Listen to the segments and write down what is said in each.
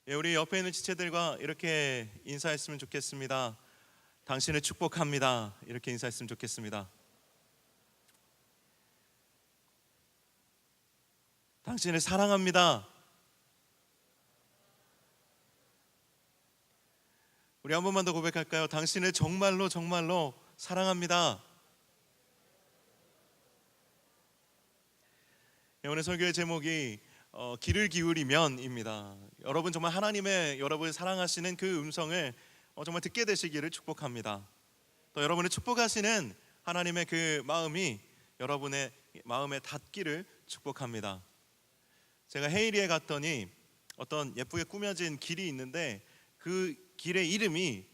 예, 우리 옆에 있는 지체들과 이렇게 인사했으면 좋겠습니다. 당신을 축복합니다. 이렇게 인사했으면 좋겠습니다. 당신을 사랑합니다. 우리 한 번만 더 고백할까요? 당신을 정말로 정말로 사랑합니다. 예, 오늘 설교의 제목이 귀를 기울이면입니다. 여러분 정말 하나님의 여러분을 사랑하시는 그 음성을 정말 듣게 되시기를 축복합니다. 또 여러분을 축복하시는 하나님의 그 마음이 여러분의 마음에 닿기를 축복합니다. 제가 헤이리에 갔더니 어떤 예쁘게 꾸며진 길이 있는데 그 길의 이름이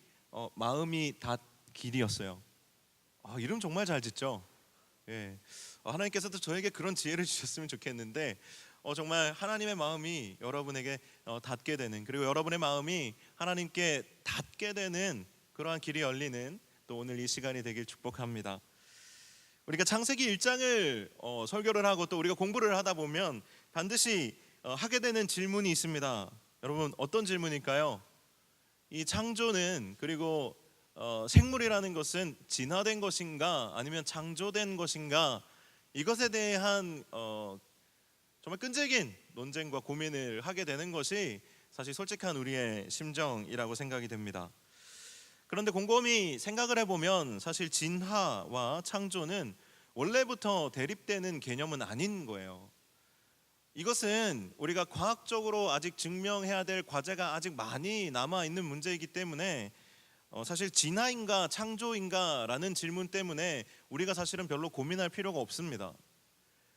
마음이 닿 길이었어요. 이름 정말 잘 짓죠. 예. 하나님께서도 저에게 그런 지혜를 주셨으면 좋겠는데 정말 하나님의 마음이 여러분에게 닿게 되는, 그리고 여러분의 마음이 하나님께 닿게 되는 그러한 길이 열리는 또 오늘 이 시간이 되길 축복합니다. 우리가 창세기 1장을 설교를 하고 또 우리가 공부를 하다 보면 반드시 하게 되는 질문이 있습니다. 여러분 어떤 질문일까요? 이 창조는, 그리고 생물이라는 것은 진화된 것인가 아니면 창조된 것인가, 이것에 대한 정말 끈질긴 논쟁과 고민을 하게 되는 것이 사실 솔직한 우리의 심정이라고 생각이 됩니다. 그런데 곰곰이 생각을 해보면 사실 진화와 창조는 원래부터 대립되는 개념은 아닌 거예요. 이것은 우리가 과학적으로 아직 증명해야 될 과제가 아직 많이 남아있는 문제이기 때문에 사실 진화인가 창조인가 라는 질문 때문에 우리가 사실은 별로 고민할 필요가 없습니다.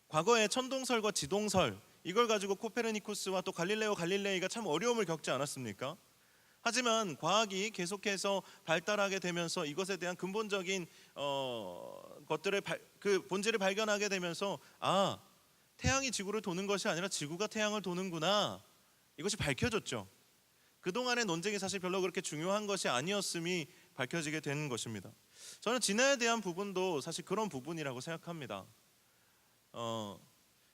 과거에 천동설과 지동설, 이걸 가지고 코페르니쿠스와 또 갈릴레오 갈릴레이가 참 어려움을 겪지 않았습니까? 하지만 과학이 계속해서 발달하게 되면서 이것에 대한 근본적인 것들을 그 본질을 발견하게 되면서 태양이 지구를 도는 것이 아니라 지구가 태양을 도는구나, 이것이 밝혀졌죠. 그동안의 논쟁이 사실 별로 그렇게 중요한 것이 아니었음이 밝혀지게 되는 것입니다. 저는 진화에 대한 부분도 사실 그런 부분이라고 생각합니다.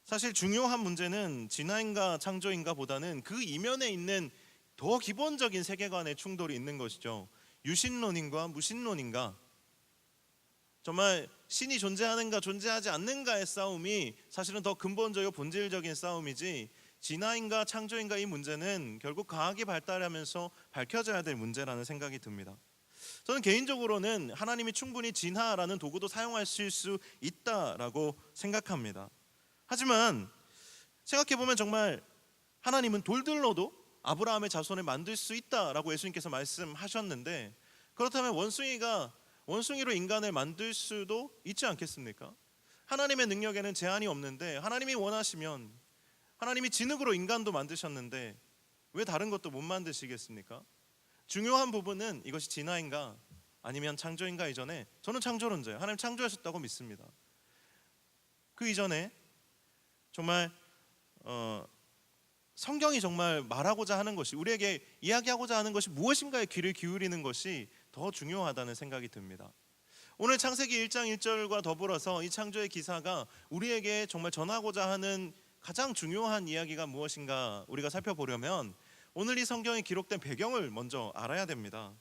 사실 중요한 문제는 진화인가 창조인가 보다는 그 이면에 있는 더 기본적인 세계관의 충돌이 있는 것이죠. 유신론인가 무신론인가, 정말 신이 존재하는가 존재하지 않는가의 싸움이 사실은 더 근본적이고 본질적인 싸움이지, 진화인가 창조인가 이 문제는 결국 과학이 발달하면서 밝혀져야 될 문제라는 생각이 듭니다. 저는 개인적으로는 하나님이 충분히 진화라는 도구도 사용하실 수 있다라고 생각합니다. 하지만 생각해보면 정말 하나님은 돌들로도 아브라함의 자손을 만들 수 있다라고 예수님께서 말씀하셨는데, 그렇다면 원숭이로 인간을 만들 수도 있지 않겠습니까? 하나님의 능력에는 제한이 없는데, 하나님이 원하시면 하나님이 진흙으로 인간도 만드셨는데 왜 다른 것도 못 만드시겠습니까? 중요한 부분은 이것이 진화인가 아니면 창조인가 이전에 저는 창조론자예요. 하나님 창조하셨다고 믿습니다. 그 이전에 정말 성경이 정말 말하고자 하는 것이, 우리에게 이야기하고자 하는 것이 무엇인가에 귀를 기울이는 것이 더 중요하다는 생각이 듭니다. 오늘 창세기 1장 1절과 더불어서 이 창조의 기사가 우리에게 정말 전하고자 하는 가장 중요한 이야기가 무엇인가 우리가 살펴보려면 오늘 이 성경에 기록된 배경을 먼저 알아야 됩니다.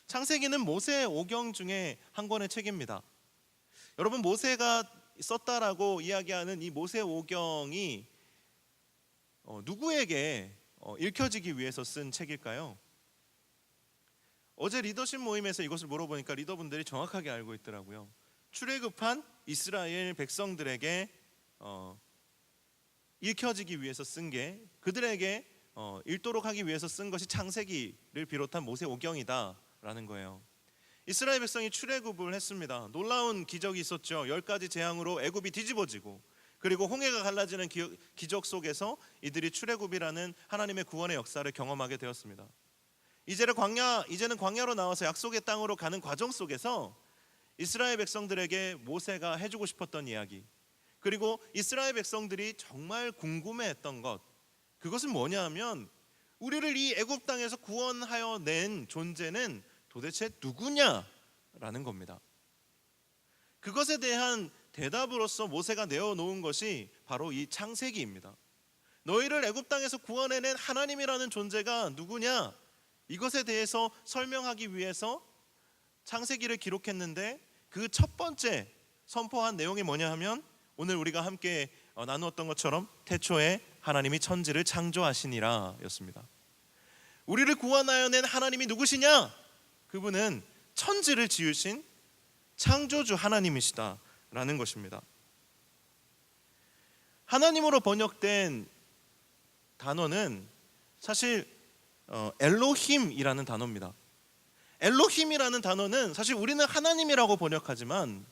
창세기는 모세의 오경 중에 한 권의 책입니다. 여러분, 모세가 썼다라고 이야기하는 이 모세 오경이 누구에게 읽혀지기 위해서 쓴 책일까요? 어제 리더십 모임에서 이것을 물어보니까 리더분들이 정확하게 알고 있더라고요. 출애굽한 이스라엘 백성들에게 읽혀지기 위해서 쓴 게, 그들에게 읽도록 하기 위해서 쓴 것이 창세기를 비롯한 모세 오경이다라는 거예요. 이스라엘 백성이 출애굽을 했습니다. 놀라운 기적이 있었죠. 10가지 재앙으로 애굽이 뒤집어지고, 그리고 홍해가 갈라지는 기적 속에서 이들이 출애굽이라는 하나님의 구원의 역사를 경험하게 되었습니다. 이제는 광야로 나와서 약속의 땅으로 가는 과정 속에서 이스라엘 백성들에게 모세가 해주고 싶었던 이야기, 그리고 이스라엘 백성들이 정말 궁금해했던 것, 그것은 뭐냐 하면 우리를 이 애굽 땅에서 구원하여 낸 존재는 도대체 누구냐라는 겁니다. 그것에 대한 대답으로서 모세가 내어놓은 것이 바로 이 창세기입니다. 너희를 애굽 땅에서 구원해낸 하나님이라는 존재가 누구냐? 이것에 대해서 설명하기 위해서 창세기를 기록했는데 그 첫 번째 선포한 내용이 뭐냐 하면 오늘 우리가 함께 나누었던 것처럼 태초에 하나님이 천지를 창조하시니라 였습니다. 우리를 구원하여 낸 하나님이 누구시냐? 그분은 천지를 지으신 창조주 하나님이시다라는 것입니다. 하나님으로 번역된 단어는 사실 엘로힘이라는 단어입니다. 엘로힘이라는 단어는 사실 우리는 하나님이라고 번역하지만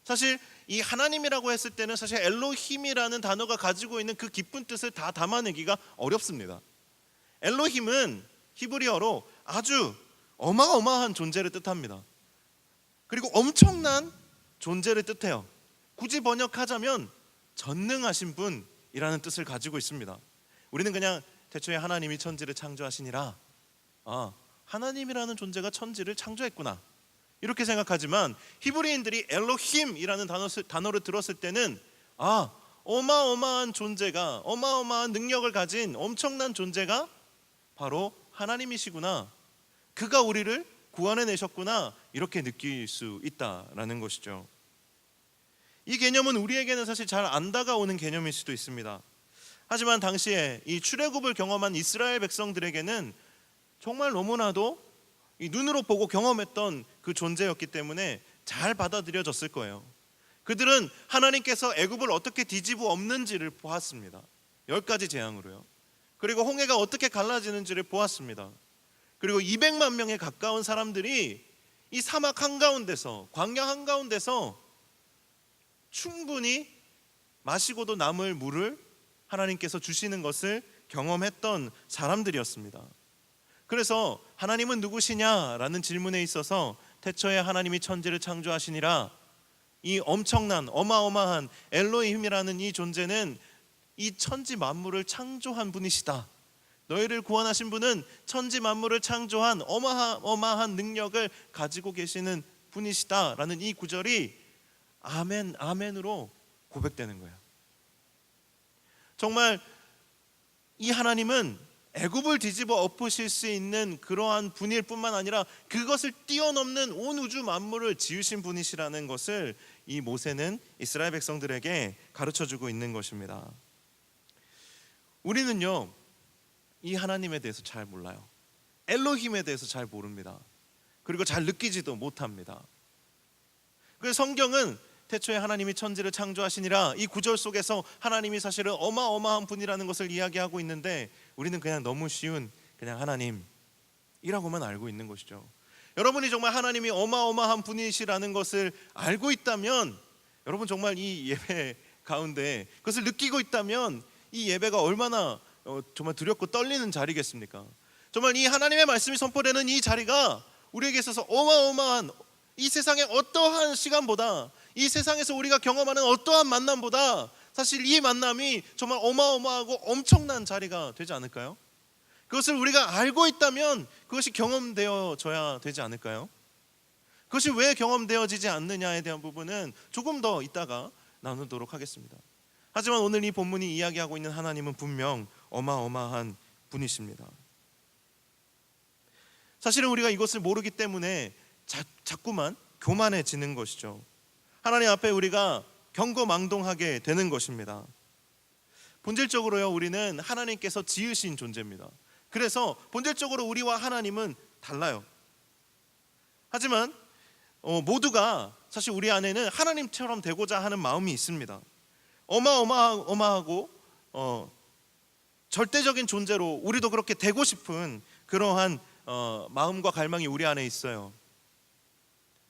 사실 이 하나님이라고 했을 때는 사실 엘로힘이라는 단어가 가지고 있는 그 깊은 뜻을 다 담아내기가 어렵습니다. 엘로힘은 히브리어로 아주 어마어마한 존재를 뜻합니다. 그리고 엄청난 존재를 뜻해요. 굳이 번역하자면 전능하신 분이라는 뜻을 가지고 있습니다. 우리는 그냥 태초에 하나님이 천지를 창조하시니라, 하나님이라는 존재가 천지를 창조했구나 이렇게 생각하지만 히브리인들이 엘로힘이라는 단어를 들었을 때는 어마어마한 존재가, 어마어마한 능력을 가진 엄청난 존재가 바로 하나님이시구나, 그가 우리를 구원해내셨구나 이렇게 느낄 수 있다라는 것이죠. 이 개념은 우리에게는 사실 잘 안 다가오는 개념일 수도 있습니다. 하지만 당시에 이 출애굽을 경험한 이스라엘 백성들에게는 정말 너무나도 이 눈으로 보고 경험했던 그 존재였기 때문에 잘 받아들여졌을 거예요. 그들은 하나님께서 애굽을 어떻게 뒤집어 엎는지를 보았습니다. 10가지 재앙으로요. 그리고 홍해가 어떻게 갈라지는지를 보았습니다. 그리고 200만 명에 가까운 사람들이 이 사막 한가운데서, 광야 한가운데서 충분히 마시고도 남을 물을 하나님께서 주시는 것을 경험했던 사람들이었습니다. 그래서 하나님은 누구시냐라는 질문에 있어서 태초에 하나님이 천지를 창조하시니라, 이 엄청난 어마어마한 엘로힘이라는 이 존재는 이 천지 만물을 창조한 분이시다. 너희를 구원하신 분은 천지 만물을 창조한 어마어마한 능력을 가지고 계시는 분이시다라는 이 구절이 아멘, 아멘으로 고백되는 거예요. 정말 이 하나님은 애굽을 뒤집어 엎으실 수 있는 그러한 분일 뿐만 아니라 그것을 뛰어넘는 온 우주 만물을 지으신 분이시라는 것을 이 모세는 이스라엘 백성들에게 가르쳐주고 있는 것입니다. 우리는요, 이 하나님에 대해서 잘 몰라요. 엘로힘에 대해서 잘 모릅니다. 그리고 잘 느끼지도 못합니다. 그래서 성경은 태초에 하나님이 천지를 창조하시니라, 이 구절 속에서 하나님이 사실은 어마어마한 분이라는 것을 이야기하고 있는데 우리는 그냥 너무 쉬운 그냥 하나님이라고만 알고 있는 것이죠. 여러분이 정말 하나님이 어마어마한 분이시라는 것을 알고 있다면, 여러분 정말 이 예배 가운데 그것을 느끼고 있다면 이 예배가 얼마나 정말 두렵고 떨리는 자리겠습니까? 정말 이 하나님의 말씀이 선포되는 이 자리가 우리에게 있어서 어마어마한, 이 세상의 어떠한 시간보다, 이 세상에서 우리가 경험하는 어떠한 만남보다 사실 이 만남이 정말 어마어마하고 엄청난 자리가 되지 않을까요? 그것을 우리가 알고 있다면 그것이 경험되어져야 되지 않을까요? 그것이 왜 경험되어지지 않느냐에 대한 부분은 조금 더 이따가 나누도록 하겠습니다. 하지만 오늘 이 본문이 이야기하고 있는 하나님은 분명 어마어마한 분이십니다. 사실은 우리가 이것을 모르기 때문에 자꾸만 교만해지는 것이죠. 하나님 앞에 우리가 경거망동하게 되는 것입니다. 본질적으로요, 우리는 하나님께서 지으신 존재입니다. 그래서 본질적으로 우리와 하나님은 달라요. 하지만 모두가 사실 우리 안에는 하나님처럼 되고자 하는 마음이 있습니다. 어마어마하고 절대적인 존재로 우리도 그렇게 되고 싶은 그러한 마음과 갈망이 우리 안에 있어요.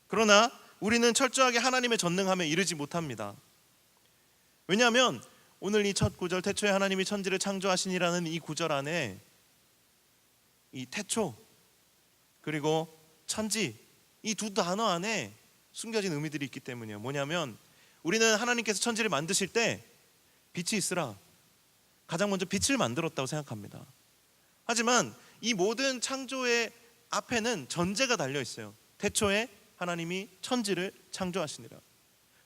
그러나 우리는 철저하게 하나님의 전능함에 이르지 못합니다. 왜냐하면 오늘 이 첫 구절, 태초에 하나님이 천지를 창조하시니라는 이 구절 안에 이 태초 그리고 천지, 이 두 단어 안에 숨겨진 의미들이 있기 때문이에요. 뭐냐면 우리는 하나님께서 천지를 만드실 때 빛이 있으라, 가장 먼저 빛을 만들었다고 생각합니다. 하지만 이 모든 창조의 앞에는 전제가 달려 있어요. 태초에 하나님이 천지를 창조하시니라.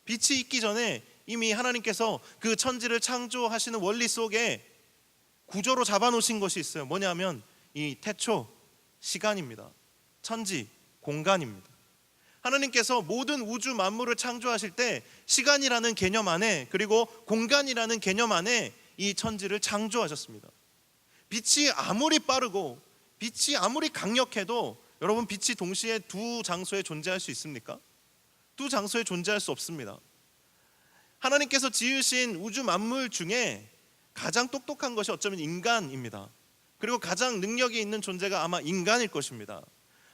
빛이 있기 전에 이미 하나님께서 그 천지를 창조하시는 원리 속에 구조로 잡아놓으신 것이 있어요. 뭐냐면 이 태초, 시간입니다. 천지, 공간입니다. 하나님께서 모든 우주 만물을 창조하실 때 시간이라는 개념 안에, 그리고 공간이라는 개념 안에 이 천지를 창조하셨습니다. 빛이 아무리 빠르고 빛이 아무리 강력해도 여러분, 빛이 동시에 두 장소에 존재할 수 있습니까? 두 장소에 존재할 수 없습니다. 하나님께서 지으신 우주 만물 중에 가장 똑똑한 것이 어쩌면 인간입니다. 그리고 가장 능력이 있는 존재가 아마 인간일 것입니다.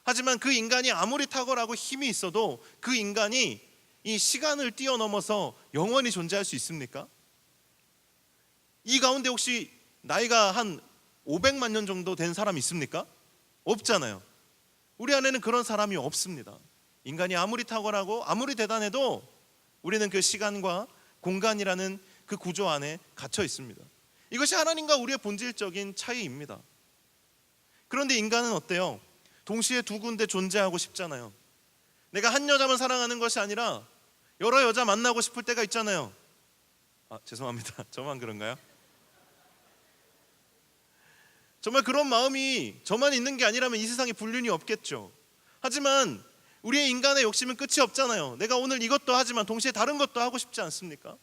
하지만 그 인간이 아무리 탁월하고 힘이 있어도 그 인간이 이 시간을 뛰어넘어서 영원히 존재할 수 있습니까? 이 가운데 혹시 나이가 한 500만 년 정도 된 사람 있습니까? 없잖아요. 우리 안에는 그런 사람이 없습니다. 인간이 아무리 탁월하고 아무리 대단해도 우리는 그 시간과 공간이라는 그 구조 안에 갇혀 있습니다. 이것이 하나님과 우리의 본질적인 차이입니다. 그런데 인간은 어때요? 동시에 두 군데 존재하고 싶잖아요. 내가 한 여자만 사랑하는 것이 아니라 여러 여자 만나고 싶을 때가 있잖아요. 죄송합니다. 저만 그런가요? 정말 그런 마음이 저만 있는 게 아니라면 이 세상에 불륜이 없겠죠. 하지만 우리의 인간의 욕심은 끝이 없잖아요. 내가 오늘 이것도 하지만 동시에 다른 것도 하고 싶지 않습니까?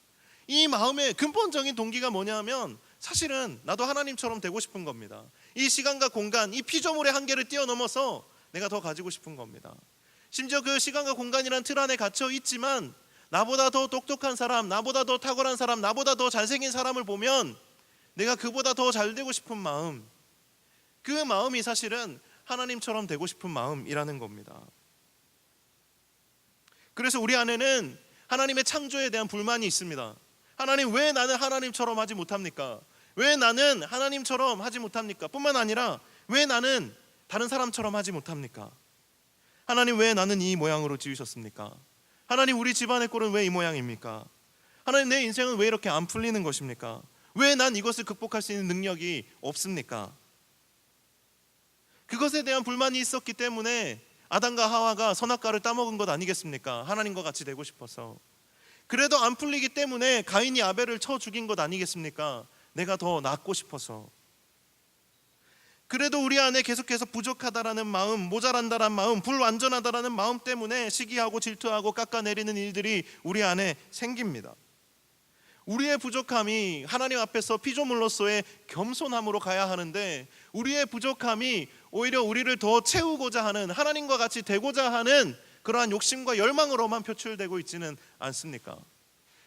이 마음의 근본적인 동기가 뭐냐면 사실은 나도 하나님처럼 되고 싶은 겁니다. 이 시간과 공간, 이 피조물의 한계를 뛰어넘어서 내가 더 가지고 싶은 겁니다. 심지어 그 시간과 공간이란 틀 안에 갇혀 있지만 나보다 더 똑똑한 사람, 나보다 더 탁월한 사람, 나보다 더 잘생긴 사람을 보면 내가 그보다 더 잘 되고 싶은 마음, 그 마음이 사실은 하나님처럼 되고 싶은 마음이라는 겁니다. 그래서 우리 안에는 하나님의 창조에 대한 불만이 있습니다. 하나님, 왜 나는 하나님처럼 하지 못합니까? 왜 나는 하나님처럼 하지 못합니까? 뿐만 아니라 왜 나는 다른 사람처럼 하지 못합니까? 하나님, 왜 나는 이 모양으로 지으셨습니까? 하나님, 우리 집안의 꼴은 왜 이 모양입니까? 하나님, 내 인생은 왜 이렇게 안 풀리는 것입니까? 왜 난 이것을 극복할 수 있는 능력이 없습니까? 그것에 대한 불만이 있었기 때문에 아담과 하와가 선악과를 따먹은 것 아니겠습니까? 하나님과 같이 되고 싶어서. 그래도 안 풀리기 때문에 가인이 아벨을 쳐 죽인 것 아니겠습니까? 내가 더 낫고 싶어서. 그래도 우리 안에 계속해서 부족하다라는 마음, 모자란다라는 마음, 불완전하다라는 마음 때문에 시기하고 질투하고 깎아내리는 일들이 우리 안에 생깁니다. 우리의 부족함이 하나님 앞에서 피조물로서의 겸손함으로 가야 하는데, 우리의 부족함이 오히려 우리를 더 채우고자 하는, 하나님과 같이 되고자 하는 그러한 욕심과 열망으로만 표출되고 있지는 않습니까?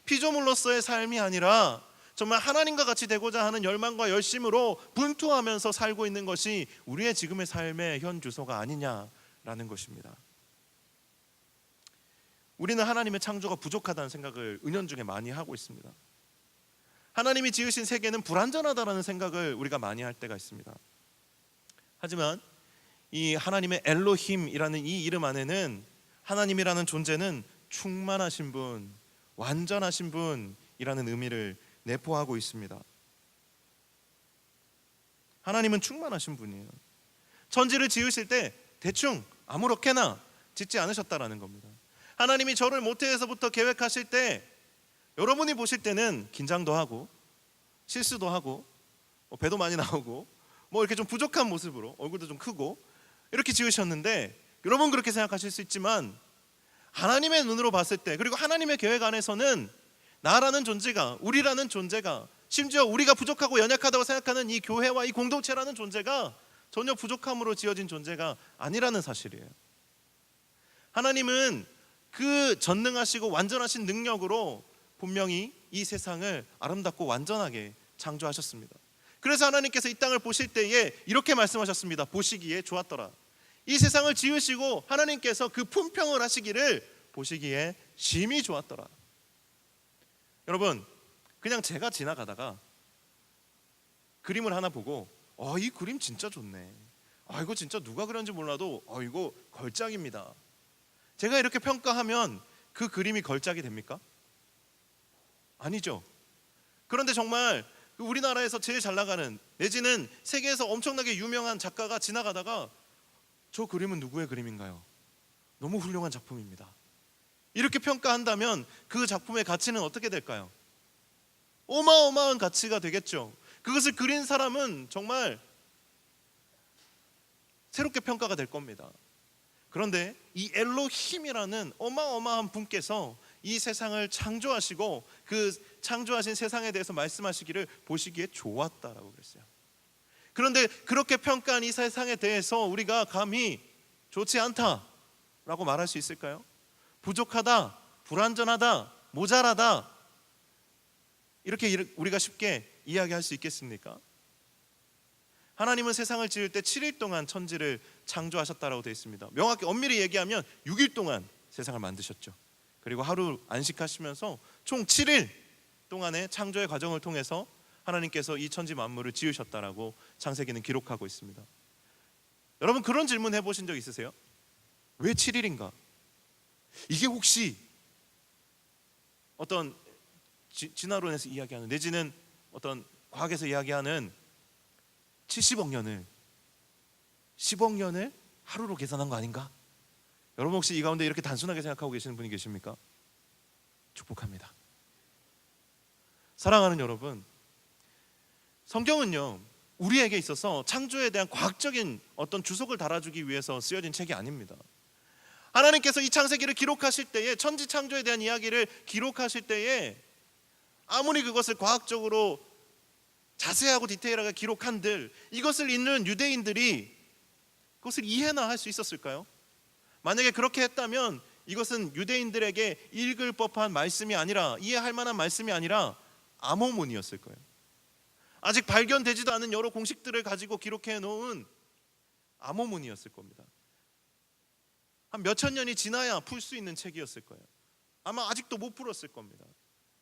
피조물로서의 삶이 아니라 정말 하나님과 같이 되고자 하는 열망과 열심으로 분투하면서 살고 있는 것이 우리의 지금의 삶의 현 주소가 아니냐라는 것입니다. 우리는 하나님의 창조가 부족하다는 생각을 은연중에 많이 하고 있습니다. 하나님이 지으신 세계는 불완전하다라는 생각을 우리가 많이 할 때가 있습니다. 하지만 이 하나님의 엘로힘이라는 이 이름 안에는 하나님이라는 존재는 충만하신 분, 완전하신 분이라는 의미를 내포하고 있습니다. 하나님은 충만하신 분이에요. 천지를 지으실 때 대충 아무렇게나 짓지 않으셨다라는 겁니다. 하나님이 저를 모태에서부터 계획하실 때 여러분이 보실 때는 긴장도 하고 실수도 하고 배도 많이 나오고 이렇게 좀 부족한 모습으로 얼굴도 좀 크고 이렇게 지으셨는데, 여러분 그렇게 생각하실 수 있지만 하나님의 눈으로 봤을 때, 그리고 하나님의 계획 안에서는 나라는 존재가, 우리라는 존재가, 심지어 우리가 부족하고 연약하다고 생각하는 이 교회와 이 공동체라는 존재가 전혀 부족함으로 지어진 존재가 아니라는 사실이에요. 하나님은 그 전능하시고 완전하신 능력으로 분명히 이 세상을 아름답고 완전하게 창조하셨습니다. 그래서 하나님께서 이 땅을 보실 때에 이렇게 말씀하셨습니다. 보시기에 좋았더라. 이 세상을 지으시고 하나님께서 그 품평을 하시기를 보시기에 심히 좋았더라. 여러분, 그냥 제가 지나가다가 그림을 하나 보고 이 그림 진짜 좋네, 이거 진짜 누가 그렸는지 몰라도 이거 걸작입니다, 제가 이렇게 평가하면 그 그림이 걸작이 됩니까? 아니죠. 그런데 정말 우리나라에서 제일 잘 나가는, 내지는 세계에서 엄청나게 유명한 작가가 지나가다가 저 그림은 누구의 그림인가요? 너무 훌륭한 작품입니다, 이렇게 평가한다면 그 작품의 가치는 어떻게 될까요? 어마어마한 가치가 되겠죠. 그것을 그린 사람은 정말 새롭게 평가가 될 겁니다. 그런데 이 엘로힘이라는 어마어마한 분께서 이 세상을 창조하시고 그 창조하신 세상에 대해서 말씀하시기를 보시기에 좋았다라고 그랬어요. 그런데 그렇게 평가한 이 세상에 대해서 우리가 감히 좋지 않다라고 말할 수 있을까요? 부족하다, 불완전하다, 모자라다, 이렇게 우리가 쉽게 이야기할 수 있겠습니까? 하나님은 세상을 지을 때 7일 동안 천지를 창조하셨다라고 되어 있습니다. 명확히 엄밀히 얘기하면 6일 동안 세상을 만드셨죠. 그리고 하루 안식하시면서 총 7일 동안의 창조의 과정을 통해서 하나님께서 이 천지 만물을 지으셨다라고 창세기는 기록하고 있습니다. 여러분, 그런 질문 해보신 적 있으세요? 왜 7일인가? 이게 혹시 어떤 진화론에서 이야기하는, 내지는 어떤 과학에서 이야기하는 70억 년을 10억 년을 하루로 계산한 거 아닌가? 여러분, 혹시 이 가운데 이렇게 단순하게 생각하고 계시는 분이 계십니까? 축복합니다. 사랑하는 여러분, 성경은요, 우리에게 있어서 창조에 대한 과학적인 어떤 주석을 달아주기 위해서 쓰여진 책이 아닙니다. 하나님께서 이 창세기를 기록하실 때에, 천지 창조에 대한 이야기를 기록하실 때에 아무리 그것을 과학적으로 자세하고 디테일하게 기록한들 이것을 읽는 유대인들이 그것을 이해나 할 수 있었을까요? 만약에 그렇게 했다면 이것은 유대인들에게 읽을 법한 말씀이 아니라, 이해할 만한 말씀이 아니라 암호문이었을 거예요. 아직 발견되지도 않은 여러 공식들을 가지고 기록해 놓은 암호문이었을 겁니다. 한 몇천 년이 지나야 풀 수 있는 책이었을 거예요. 아마 아직도 못 풀었을 겁니다.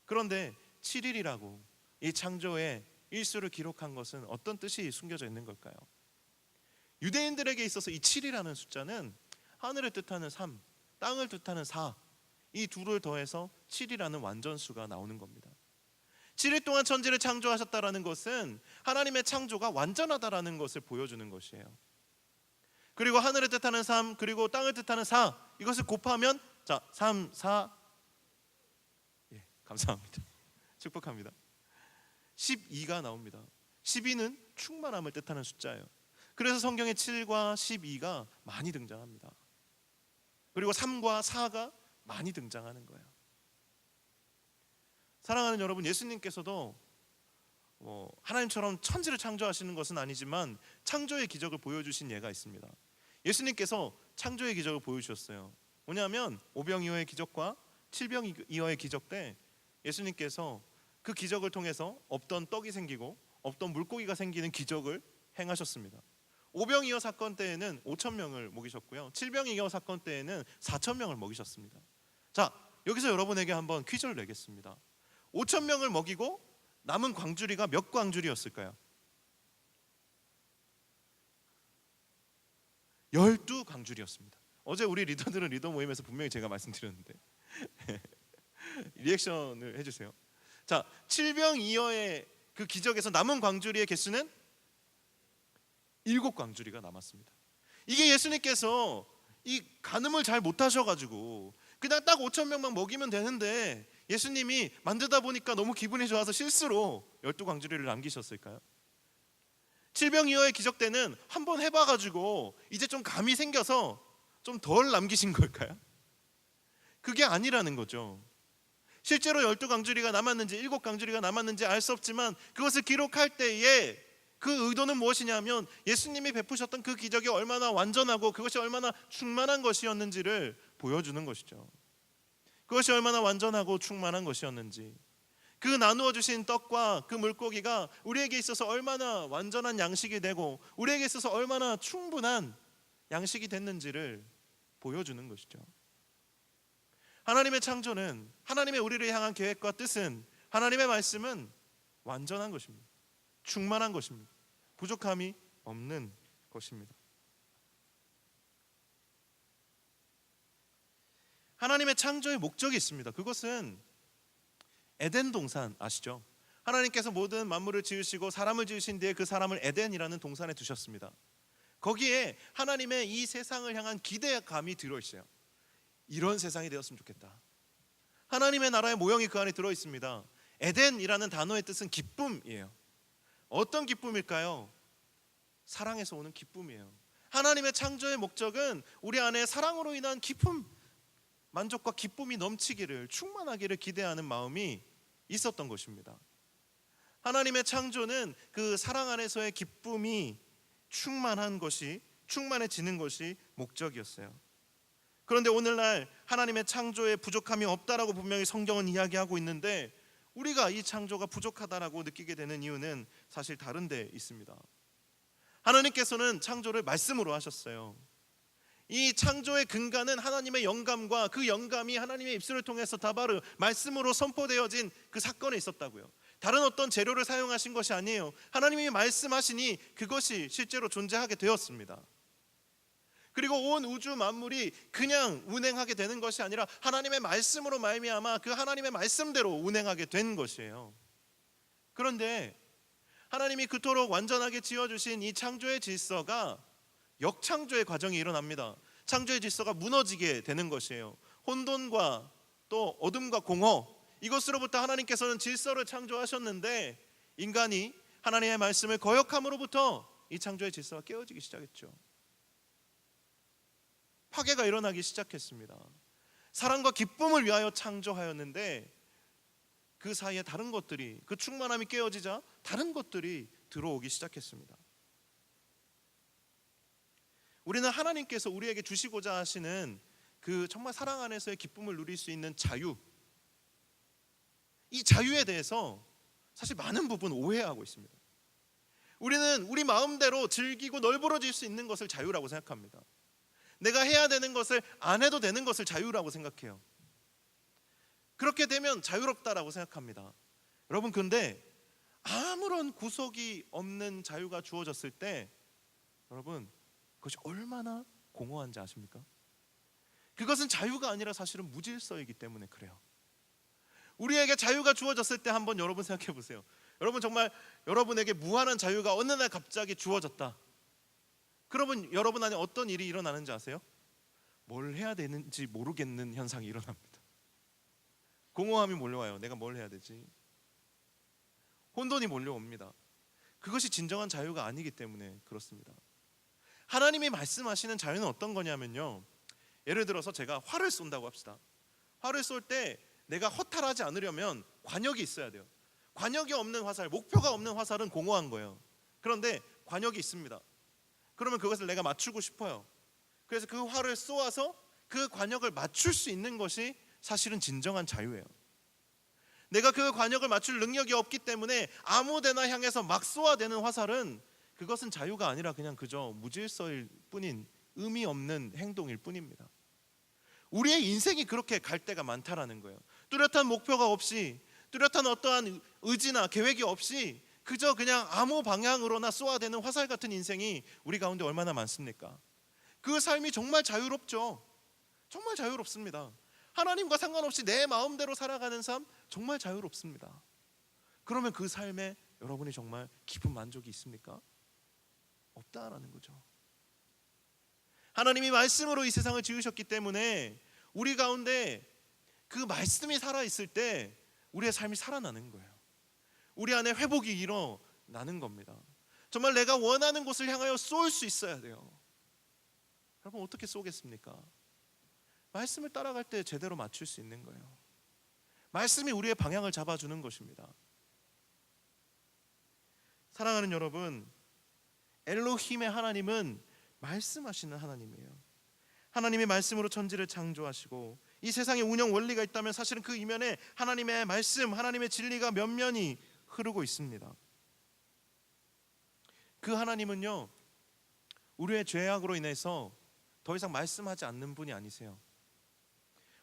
그런데 7일이라고 이 창조의 일수를 기록한 것은 어떤 뜻이 숨겨져 있는 걸까요? 유대인들에게 있어서 이 7이라는 숫자는 하늘을 뜻하는 3, 땅을 뜻하는 4, 이 둘을 더해서 7이라는 완전수가 나오는 겁니다. 7일 동안 천지를 창조하셨다라는 것은 하나님의 창조가 완전하다라는 것을 보여주는 것이에요. 그리고 하늘을 뜻하는 3, 그리고 땅을 뜻하는 4, 이것을 곱하면 3, 4, 감사합니다. 축복합니다. 12가 나옵니다. 12는 충만함을 뜻하는 숫자예요. 그래서 성경에 7과 12가 많이 등장합니다. 그리고 3과 4가 많이 등장하는 거예요. 사랑하는 여러분, 예수님께서도 하나님처럼 천지를 창조하시는 것은 아니지만 창조의 기적을 보여주신 예가 있습니다. 예수님께서 창조의 기적을 보여주셨어요. 뭐냐면 오병이어의 기적과 칠병이어의 기적 때 예수님께서 그 기적을 통해서 없던 떡이 생기고 없던 물고기가 생기는 기적을 행하셨습니다. 오병이어 사건 때에는 5천 명을 먹이셨고요, 칠병이어 사건 때에는 4천 명을 먹이셨습니다. 자, 여기서 여러분에게 한번 퀴즈를 내겠습니다. 5천 명을 먹이고 남은 광주리가 몇 광주리였을까요? 12광주리였습니다. 어제 우리 리더들은 리더 모임에서 분명히 제가 말씀드렸는데 리액션을 해주세요. 자, 칠병이어의 그 기적에서 남은 광주리의 개수는 7광주리가 남았습니다. 이게 예수님께서 이 간음을 잘 못하셔가지고 그냥 딱 5천 명만 먹이면 되는데 예수님이 만들다 보니까 너무 기분이 좋아서 실수로 12광주리를 남기셨을까요? 칠병이어의 기적 때는 한번 해봐가지고 이제 좀 감이 생겨서 좀 덜 남기신 걸까요? 그게 아니라는 거죠. 실제로 12광주리가 남았는지 7광주리가 남았는지 알 수 없지만 그것을 기록할 때에 그 의도는 무엇이냐면 예수님이 베푸셨던 그 기적이 얼마나 완전하고 그것이 얼마나 충만한 것이었는지를 보여주는 것이죠. 그것이 얼마나 완전하고 충만한 것이었는지, 그 나누어 주신 떡과 그 물고기가 우리에게 있어서 얼마나 완전한 양식이 되고 우리에게 있어서 얼마나 충분한 양식이 됐는지를 보여주는 것이죠. 하나님의 창조는, 하나님의 우리를 향한 계획과 뜻은, 하나님의 말씀은 완전한 것입니다. 충만한 것입니다. 부족함이 없는 것입니다. 하나님의 창조의 목적이 있습니다. 그것은 에덴 동산 아시죠? 하나님께서 모든 만물을 지으시고 사람을 지으신 뒤에 그 사람을 에덴이라는 동산에 두셨습니다. 거기에 하나님의 이 세상을 향한 기대감이 들어있어요. 이런 세상이 되었으면 좋겠다. 하나님의 나라의 모형이 그 안에 들어있습니다. 에덴이라는 단어의 뜻은 기쁨이에요. 어떤 기쁨일까요? 사랑에서 오는 기쁨이에요. 하나님의 창조의 목적은 우리 안에 사랑으로 인한 기쁨, 만족과 기쁨이 넘치기를, 충만하기를 기대하는 마음이 있었던 것입니다. 하나님의 창조는 그 사랑 안에서의 기쁨이 충만해지는 것이 목적이었어요. 그런데 오늘날 하나님의 창조에 부족함이 없다라고 분명히 성경은 이야기하고 있는데, 우리가 이 창조가 부족하다라고 느끼게 되는 이유는 사실 다른 데 있습니다. 하나님께서는 창조를 말씀으로 하셨어요. 이 창조의 근간은 하나님의 영감과 그 영감이 하나님의 입술을 통해서 다바르 말씀으로 선포되어진 그 사건에 있었다고요. 다른 어떤 재료를 사용하신 것이 아니에요. 하나님이 말씀하시니 그것이 실제로 존재하게 되었습니다. 그리고 온 우주 만물이 그냥 운행하게 되는 것이 아니라 하나님의 말씀으로 말미암아 그 하나님의 말씀대로 운행하게 된 것이에요. 그런데 하나님이 그토록 완전하게 지어주신 이 창조의 질서가 역창조의 과정이 일어납니다. 창조의 질서가 무너지게 되는 것이에요. 혼돈과 또 어둠과 공허, 이것으로부터 하나님께서는 질서를 창조하셨는데, 인간이 하나님의 말씀을 거역함으로부터 이 창조의 질서가 깨어지기 시작했죠. 파괴가 일어나기 시작했습니다. 사랑과 기쁨을 위하여 창조하였는데 그 사이에 다른 것들이, 그 충만함이 깨어지자 다른 것들이 들어오기 시작했습니다. 우리는 하나님께서 우리에게 주시고자 하시는 그 정말 사랑 안에서의 기쁨을 누릴 수 있는 자유, 이 자유에 대해서 사실 많은 부분 오해하고 있습니다. 우리는 우리 마음대로 즐기고 널브러질 수 있는 것을 자유라고 생각합니다. 내가 해야 되는 것을 안 해도 되는 것을 자유라고 생각해요. 그렇게 되면 자유롭다라고 생각합니다. 여러분, 근데 아무런 구속이 없는 자유가 주어졌을 때 여러분, 그것이 얼마나 공허한지 아십니까? 그것은 자유가 아니라 사실은 무질서이기 때문에 그래요. 우리에게 자유가 주어졌을 때 한번 여러분 생각해 보세요. 여러분, 정말 여러분에게 무한한 자유가 어느 날 갑자기 주어졌다. 그러면 여러분 안에 어떤 일이 일어나는지 아세요? 뭘 해야 되는지 모르겠는 현상이 일어납니다. 공허함이 몰려와요. 내가 뭘 해야 되지? 혼돈이 몰려옵니다. 그것이 진정한 자유가 아니기 때문에 그렇습니다. 하나님이 말씀하시는 자유는 어떤 거냐면요, 예를 들어서 제가 활을 쏜다고 합시다. 활을 쏠 때 내가 허탈하지 않으려면 관역이 있어야 돼요. 관역이 없는 화살, 목표가 없는 화살은 공허한 거예요. 그런데 관역이 있습니다. 그러면 그것을 내가 맞추고 싶어요. 그래서 그 활을 쏘아서 그 관역을 맞출 수 있는 것이 사실은 진정한 자유예요. 내가 그 관역을 맞출 능력이 없기 때문에 아무 데나 향해서 막 쏘아대는 화살은, 그것은 자유가 아니라 그냥 그저 무질서일 뿐인 의미 없는 행동일 뿐입니다. 우리의 인생이 그렇게 갈 때가 많다라는 거예요. 뚜렷한 목표가 없이, 뚜렷한 어떠한 의지나 계획이 없이 그저 그냥 아무 방향으로나 쏘아대는 화살 같은 인생이 우리 가운데 얼마나 많습니까? 그 삶이 정말 자유롭죠. 정말 자유롭습니다. 하나님과 상관없이 내 마음대로 살아가는 삶 정말 자유롭습니다. 그러면 그 삶에 여러분이 정말 깊은 만족이 있습니까? 없다라는 거죠. 하나님이 말씀으로 이 세상을 지으셨기 때문에 우리 가운데 그 말씀이 살아있을 때 우리의 삶이 살아나는 거예요. 우리 안에 회복이 일어나는 겁니다. 정말 내가 원하는 곳을 향하여 쏠 수 있어야 돼요. 여러분, 어떻게 쏘겠습니까? 말씀을 따라갈 때 제대로 맞출 수 있는 거예요. 말씀이 우리의 방향을 잡아주는 것입니다. 사랑하는 여러분, 엘로힘의 하나님은 말씀하시는 하나님이에요. 하나님의 말씀으로 천지를 창조하시고 이 세상에 운영 원리가 있다면 사실은 그 이면에 하나님의 말씀, 하나님의 진리가 면면히 흐르고 있습니다. 그 하나님은요, 우리의 죄악으로 인해서 더 이상 말씀하지 않는 분이 아니세요.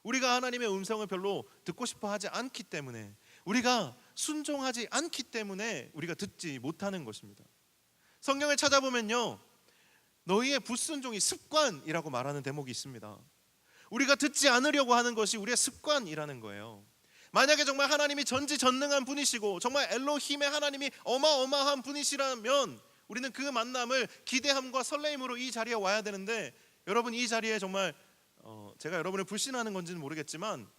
우리가 하나님의 음성을 별로 듣고 싶어 하지 않기 때문에, 우리가 순종하지 않기 때문에 우리가 듣지 못하는 것입니다. 성경을 찾아보면요, 너희의 불순종이 습관이라고 말하는 대목이 있습니다. 우리가 듣지 않으려고 하는 것이 우리의 습관이라는 거예요. 만약에 정말 하나님이 전지전능한 분이시고 정말 엘로힘의 하나님이 어마어마한 분이시라면 우리는 그 만남을 기대함과 설레임으로 이 자리에 와야 되는데, 여러분, 이 자리에 정말 제가 여러분을 불신하는 건지는 모르겠지만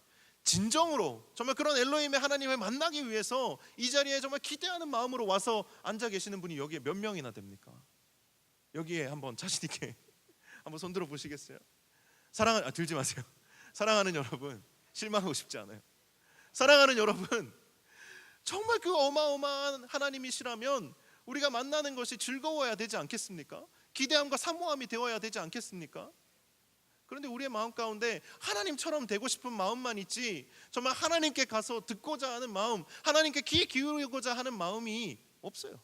진정으로 정말 그런 엘로힘의 하나님을 만나기 위해서 이 자리에 정말 기대하는 마음으로 와서 앉아 계시는 분이 여기에 몇 명이나 됩니까? 여기에 한번 자신 있게 한번 손들어 보시겠어요? 들지 마세요. 사랑하는 여러분, 실망하고 싶지 않아요. 사랑하는 여러분, 정말 그 어마어마한 하나님이시라면 우리가 만나는 것이 즐거워야 되지 않겠습니까? 기대함과 사모함이 되어야 되지 않겠습니까? 그런데 우리의 마음 가운데 하나님처럼 되고 싶은 마음만 있지, 정말 하나님께 가서 듣고자 하는 마음, 하나님께 귀 기울이고자 하는 마음이 없어요.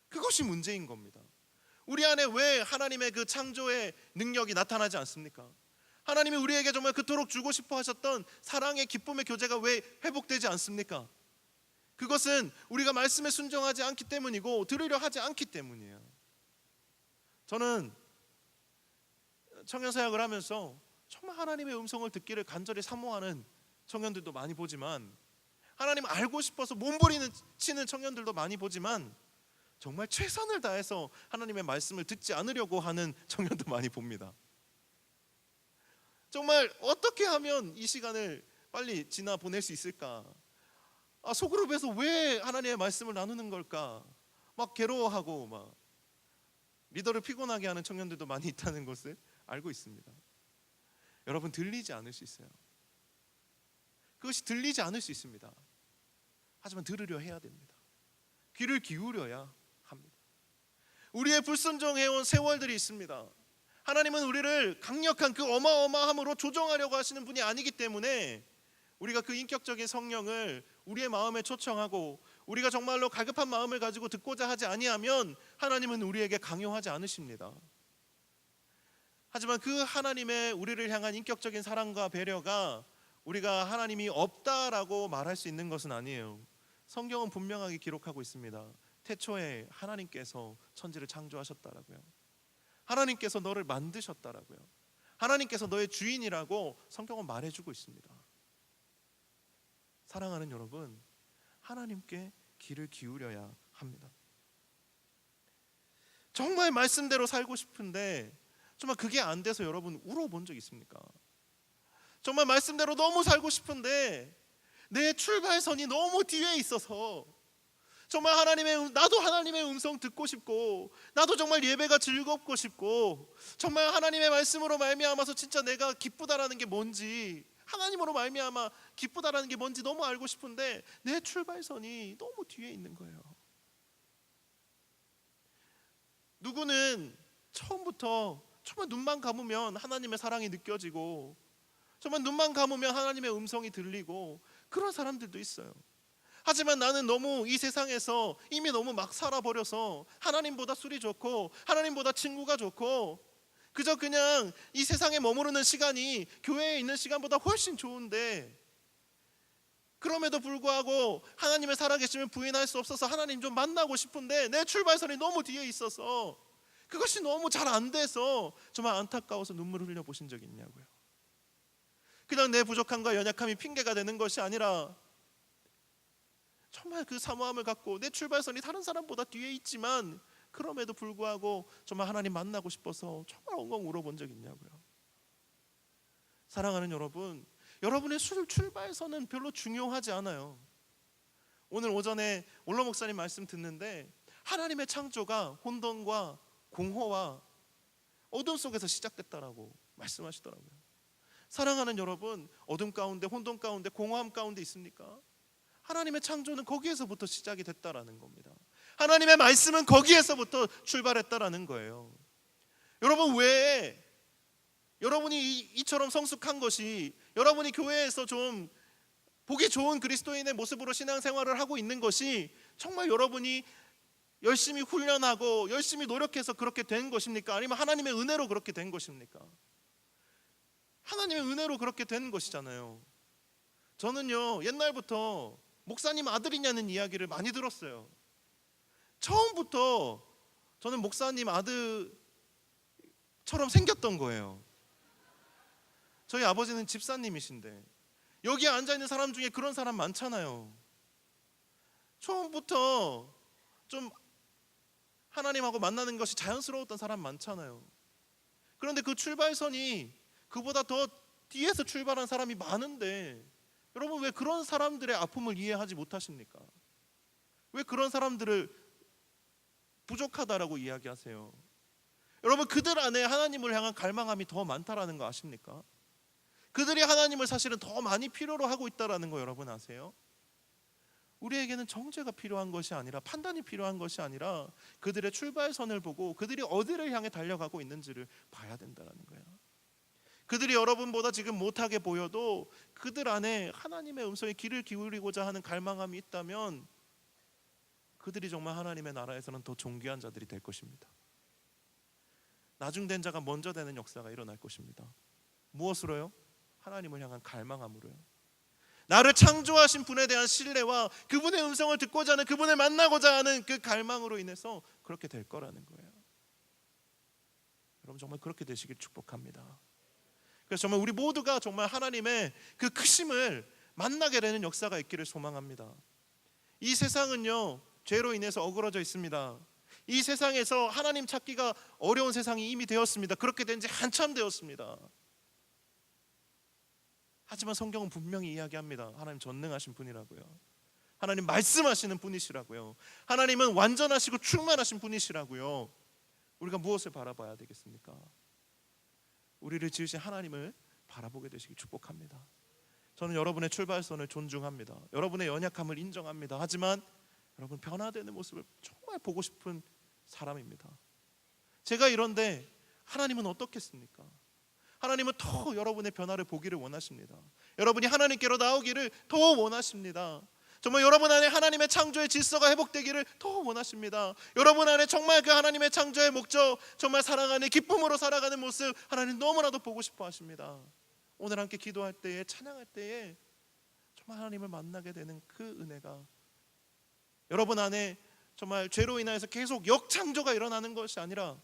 그것이 문제인 겁니다. 우리 안에 왜 하나님의 그 창조의 능력이 나타나지 않습니까? 하나님이 우리에게 정말 그토록 주고 싶어 하셨던 사랑의 기쁨의 교제가 왜 회복되지 않습니까? 그것은 우리가 말씀에 순종하지 않기 때문이고 들으려 하지 않기 때문이에요. 저는 청년 사역을 하면서 정말 하나님의 음성을 듣기를 간절히 사모하는 청년들도 많이 보지만, 하나님 알고 싶어서 몸부림치는 청년들도 많이 보지만, 정말 최선을 다해서 하나님의 말씀을 듣지 않으려고 하는 청년도 많이 봅니다. 정말 어떻게 하면 이 시간을 빨리 지나 보낼 수 있을까? 소그룹에서 왜 하나님의 말씀을 나누는 걸까? 막 괴로워하고 막 리더를 피곤하게 하는 청년들도 많이 있다는 것을 알고 있습니다. 여러분, 들리지 않을 수 있어요. 그것이 들리지 않을 수 있습니다. 하지만 들으려 해야 됩니다. 귀를 기울여야 합니다. 우리의 불순종해온 세월들이 있습니다. 하나님은 우리를 강력한 그 어마어마함으로 조정하려고 하시는 분이 아니기 때문에 우리가 그 인격적인 성령을 우리의 마음에 초청하고 우리가 정말로 갈급한 마음을 가지고 듣고자 하지 아니하면 하나님은 우리에게 강요하지 않으십니다. 하지만 그 하나님의 우리를 향한 인격적인 사랑과 배려가 우리가 하나님이 없다라고 말할 수 있는 것은 아니에요. 성경은 분명하게 기록하고 있습니다. 태초에 하나님께서 천지를 창조하셨다라고요. 하나님께서 너를 만드셨다라고요. 하나님께서 너의 주인이라고 성경은 말해주고 있습니다. 사랑하는 여러분, 하나님께 귀를 기울여야 합니다. 정말 말씀대로 살고 싶은데 정말 그게 안 돼서 여러분 울어본 적 있습니까? 정말 말씀대로 너무 살고 싶은데 내 출발선이 너무 뒤에 있어서 정말 나도 하나님의 음성 듣고 싶고, 나도 정말 예배가 즐겁고 싶고, 정말 하나님의 말씀으로 말미암아서 진짜 내가 기쁘다라는 게 뭔지, 하나님으로 말미암아 기쁘다라는 게 뭔지 너무 알고 싶은데 내 출발선이 너무 뒤에 있는 거예요. 누구는 처음부터 정말 눈만 감으면 하나님의 사랑이 느껴지고, 정말 눈만 감으면 하나님의 음성이 들리고, 그런 사람들도 있어요. 하지만 나는 너무 이 세상에서 이미 너무 막 살아버려서 하나님보다 술이 좋고 하나님보다 친구가 좋고 그저 그냥 이 세상에 머무르는 시간이 교회에 있는 시간보다 훨씬 좋은데, 그럼에도 불구하고 하나님의 살아계심을 부인할 수 없어서 하나님 좀 만나고 싶은데 내 출발선이 너무 뒤에 있어서 그것이 너무 잘 안 돼서 정말 안타까워서 눈물을 흘려보신 적이 있냐고요. 그냥 내 부족함과 연약함이 핑계가 되는 것이 아니라 정말 그 사모함을 갖고 내 출발선이 다른 사람보다 뒤에 있지만 그럼에도 불구하고 정말 하나님 만나고 싶어서 정말 엉엉 울어본 적 있냐고요. 사랑하는 여러분, 여러분의 출발선은 별로 중요하지 않아요. 오늘 오전에 올로 목사님 말씀 듣는데 하나님의 창조가 혼돈과 공허와 어둠 속에서 시작됐다라고 말씀하시더라고요. 사랑하는 여러분, 어둠 가운데, 혼돈 가운데, 공허함 가운데 있습니까? 하나님의 창조는 거기에서부터 시작이 됐다라는 겁니다. 하나님의 말씀은 거기에서부터 출발했다라는 거예요. 여러분, 왜 여러분이 이처럼 성숙한 것이, 여러분이 교회에서 좀 보기 좋은 그리스도인의 모습으로 신앙생활을 하고 있는 것이 정말 여러분이 열심히 훈련하고 열심히 노력해서 그렇게 된 것입니까? 아니면 하나님의 은혜로 그렇게 된 것입니까? 하나님의 은혜로 그렇게 된 것이잖아요. 저는요, 옛날부터 목사님 아들이냐는 이야기를 많이 들었어요. 처음부터 저는 목사님 아들처럼 생겼던 거예요. 저희 아버지는 집사님이신데 여기에 앉아있는 사람 중에 그런 사람 많잖아요. 처음부터 좀 하나님하고 만나는 것이 자연스러웠던 사람 많잖아요. 그런데 그 출발선이 그보다 더 뒤에서 출발한 사람이 많은데 여러분, 왜 그런 사람들의 아픔을 이해하지 못하십니까? 왜 그런 사람들을 부족하다라고 이야기하세요? 여러분, 그들 안에 하나님을 향한 갈망함이 더 많다라는 거 아십니까? 그들이 하나님을 사실은 더 많이 필요로 하고 있다라는 거 여러분 아세요? 우리에게는 정죄가 필요한 것이 아니라, 판단이 필요한 것이 아니라, 그들의 출발선을 보고 그들이 어디를 향해 달려가고 있는지를 봐야 된다는 거예요. 그들이 여러분보다 지금 못하게 보여도 그들 안에 하나님의 음성에 귀를 기울이고자 하는 갈망함이 있다면 그들이 정말 하나님의 나라에서는 더 존귀한 자들이 될 것입니다. 나중된 자가 먼저 되는 역사가 일어날 것입니다. 무엇으로요? 하나님을 향한 갈망함으로요. 나를 창조하신 분에 대한 신뢰와 그분의 음성을 듣고자 하는, 그분을 만나고자 하는 그 갈망으로 인해서 그렇게 될 거라는 거예요. 여러분, 정말 그렇게 되시길 축복합니다. 그래서 정말 우리 모두가 정말 하나님의 그 크심을 만나게 되는 역사가 있기를 소망합니다. 이 세상은요, 죄로 인해서 어그러져 있습니다. 이 세상에서 하나님 찾기가 어려운 세상이 이미 되었습니다. 그렇게 된 지 한참 되었습니다. 하지만 성경은 분명히 이야기합니다. 하나님 전능하신 분이라고요. 하나님 말씀하시는 분이시라고요. 하나님은 완전하시고 충만하신 분이시라고요. 우리가 무엇을 바라봐야 되겠습니까? 우리를 지으신 하나님을 바라보게 되시기 축복합니다. 저는 여러분의 출발선을 존중합니다. 여러분의 연약함을 인정합니다. 하지만 여러분, 변화되는 모습을 정말 보고 싶은 사람입니다. 제가 이런데 하나님은 어떻겠습니까? 하나님은 더 여러분의 변화를 보기를 원하십니다. 여러분이 하나님께로 나오기를 더 원하십니다. 정말 여러분 안에 하나님의 창조의 질서가 회복되기를 더 원하십니다. 여러분 안에 정말 그 하나님의 창조의 목적, 정말 사랑하는 기쁨으로 살아가는 모습 하나님 너무나도 보고 싶어 하십니다. 오늘 함께 기도할 때에, 찬양할 때에 정말 하나님을 만나게 되는 그 은혜가 여러분 안에 정말 죄로 인하여서 계속 역창조가 일어나는 것이 아니라,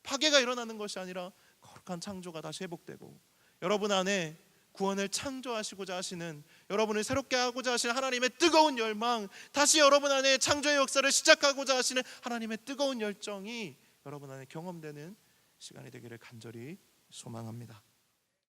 파괴가 일어나는 것이 아니라 거룩한 창조가 다시 회복되고, 여러분 안에 구원을 창조하시고자 하시는, 여러분을 새롭게 하고자 하시는 하나님의 뜨거운 열망, 다시 여러분 안에 창조의 역사를 시작하고자 하시는 하나님의 뜨거운 열정이 여러분 안에 경험되는 시간이 되기를 간절히 소망합니다.